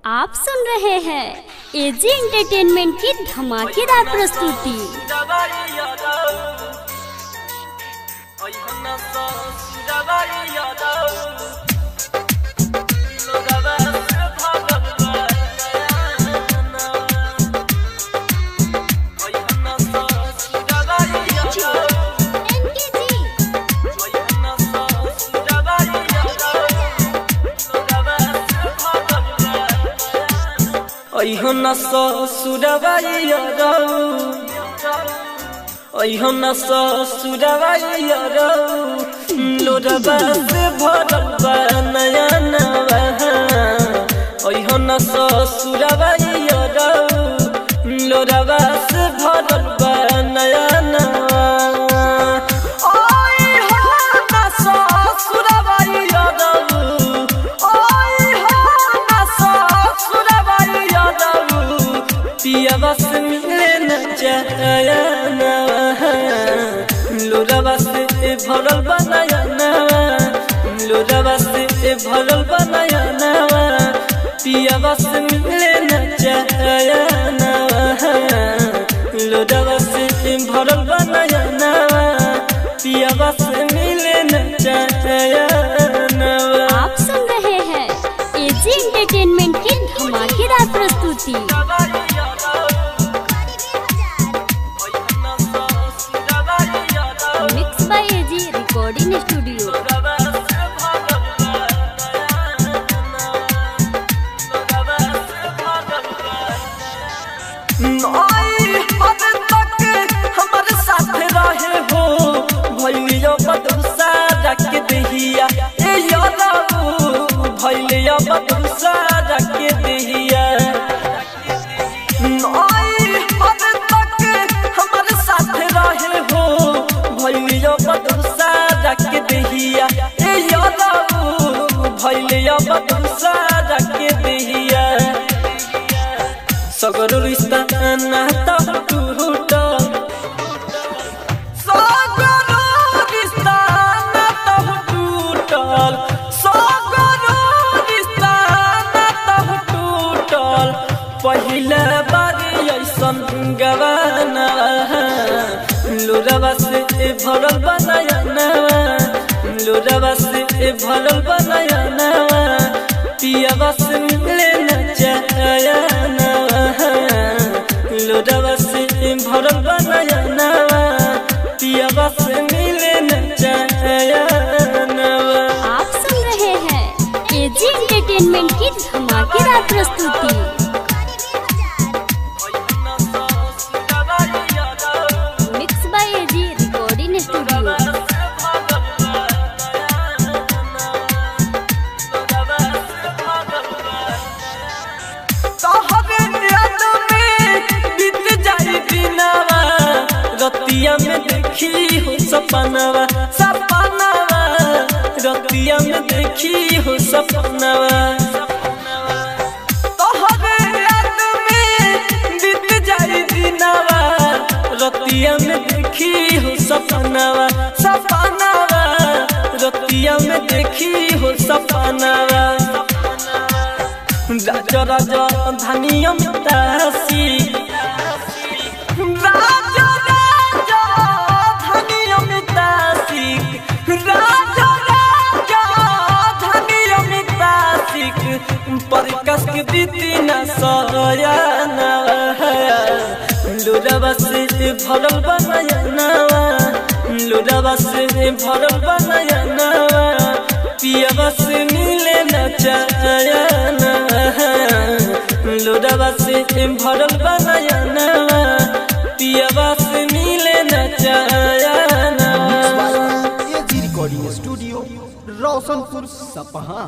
आप सुन रहे हैं एजी एंटरटेनमेंट की धमाकेदार प्रस्तुति। अइहो न ससुरवाइया रऊ, अइहो न ससुरवाइया रऊ, लोरबा से भरल बा नया नवा। अइहो न ससुरवाइया रऊ, लोरबा से भरल बा नया नवा। बस मिले न चाया नवा, लोरबा से भरल बनाया नवा, लोरबा से भरल बनाया नवा। पिया बस मिले न चाया नवा, लोरबा से भरल बनाया नवा। पिया बस मिले न चाया नवा। आप सुन रहे हैं एजी एंटरटेनमेंट की धमाकेदार प्रस्तुति। Recording studio. हमारे साथ रहे हो भैया बदसा रख दहिया, भैया बदसा रख दहिया। हमारे साथ रहे हो भैया बदसा रख दहिया, भैया बदसा रख दहिया। सगरो रिश्ता नाता टूटल, सगरो रिश्ता नाता टूटल, सगरो रिश्ता नाता टूटल। पहिला बारी ऐसन गवाना, लोरबा से भरल बनाया नवा, लोरबा से भरल बनाया नवा। पिया बस मिले न चाया नवा, लोरबा से भरल बनाया नवा। पिया बस मिले न चाया नवा। आप सुन रहे हैं एजी एंटरटेनमेंट की धमाकेदार प्रस्तुति। रतिया में देखी हो सपनावा, सपनावा, रतिया में देखी हो सपनावा। तोहरे याद में बीत जाई दिनवा, रतिया में देखी हो सपनावा, सपनावा, रतिया में देखी हो सपनावा। राजा राजा धनिया में तासी, राजा राजा धनिया में तासिक, राजा राजा धनिया में तासिक। पर कसक बीती न सोया नवा, लोरबा से भरल बनाया नवा, लोरबा से भरल बनाया नवा। पिया बस मिले न चाया नवा, लोरबा से भरल बनाया नवा। पिया बस मिले न चाया नवा। एजी रिकॉर्डिंग स्टूडियो, रोशनपुर सपहा।